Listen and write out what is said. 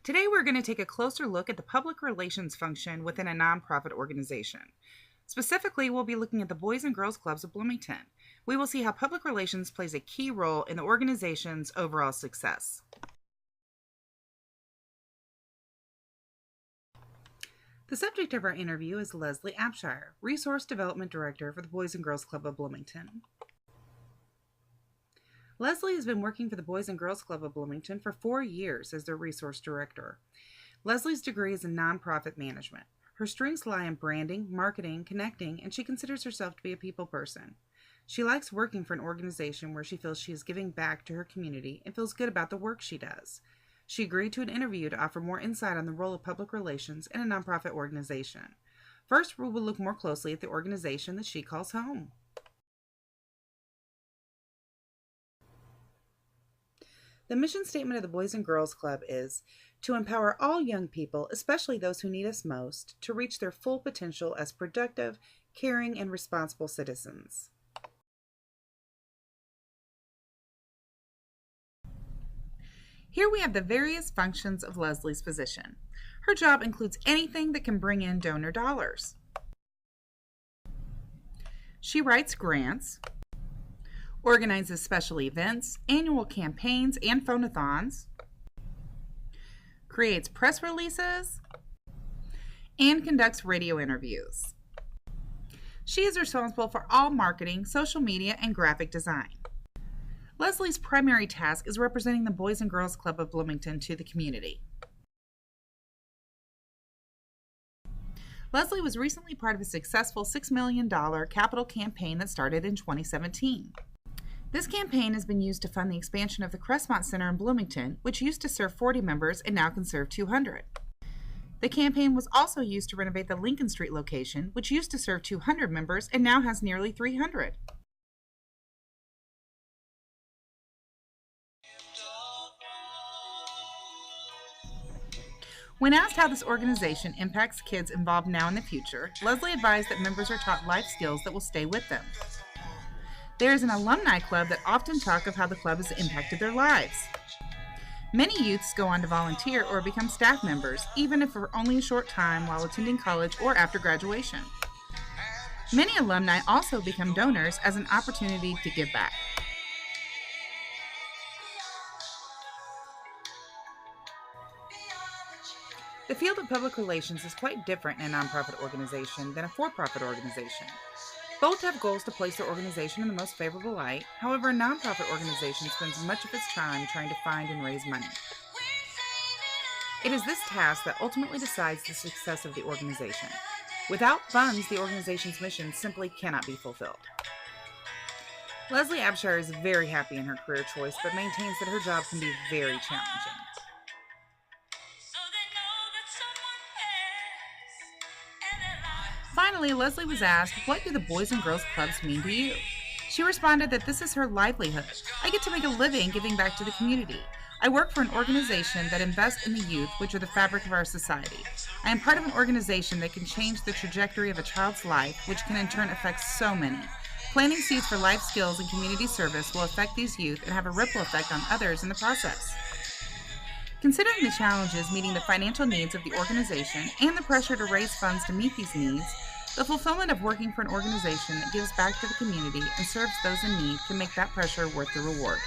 Today we're going to take a closer look at the public relations function within a nonprofit organization. Specifically, we'll be looking at the Boys and Girls Clubs of Bloomington. We will see how public relations plays a key role in the organization's overall success. The subject of our interview is Leslie Abshire, Resource Development Director for the Boys and Girls Club of Bloomington. Leslie has been working for the Boys and Girls Club of Bloomington for 4 years as their resource director. Leslie's degree is in nonprofit management. Her strengths lie in branding, marketing, connecting, and she considers herself to be a people person. She likes working for an organization where she feels she is giving back to her community and feels good about the work she does. She agreed to an interview to offer more insight on the role of public relations in a nonprofit organization. First, we will look more closely at the organization that she calls home. The mission statement of the Boys and Girls Club is to empower all young people, especially those who need us most, to reach their full potential as productive, caring, and responsible citizens. Here we have the various functions of Leslie's position. Her job includes anything that can bring in donor dollars. She writes grants, organizes special events, annual campaigns and phone-a-thons, creates press releases, and conducts radio interviews. She is responsible for all marketing, social media, and graphic design. Leslie's primary task is representing the Boys and Girls Club of Bloomington to the community. Leslie was recently part of a successful $6 million capital campaign that started in 2017. This campaign has been used to fund the expansion of the Crestmont Center in Bloomington, which used to serve 40 members and now can serve 200. The campaign was also used to renovate the Lincoln Street location, which used to serve 200 members and now has nearly 300. When asked how this organization impacts kids involved now and in the future, Leslie advised that members are taught life skills that will stay with them. There is an alumni club that often talk of how the club has impacted their lives. Many youths go on to volunteer or become staff members, even if for only a short time while attending college or after graduation. Many alumni also become donors as an opportunity to give back. The field of public relations is quite different in a nonprofit organization than a for-profit organization. Both have goals to place their organization in the most favorable light. However, a nonprofit organization spends much of its time trying to find and raise money. It is this task that ultimately decides the success of the organization. Without funds, the organization's mission simply cannot be fulfilled. Leslie Abshire is very happy in her career choice, but maintains that her job can be very challenging. Finally, Leslie was asked, what do the Boys and Girls Clubs mean to you? She responded that this is her livelihood. I get to make a living giving back to the community. I work for an organization that invests in the youth, which are the fabric of our society. I am part of an organization that can change the trajectory of a child's life, which can in turn affect so many. Planting seeds for life skills and community service will affect these youth and have a ripple effect on others in the process. Considering the challenges meeting the financial needs of the organization and the pressure to raise funds to meet these needs, the fulfillment of working for an organization that gives back to the community and serves those in need can make that pressure worth the reward.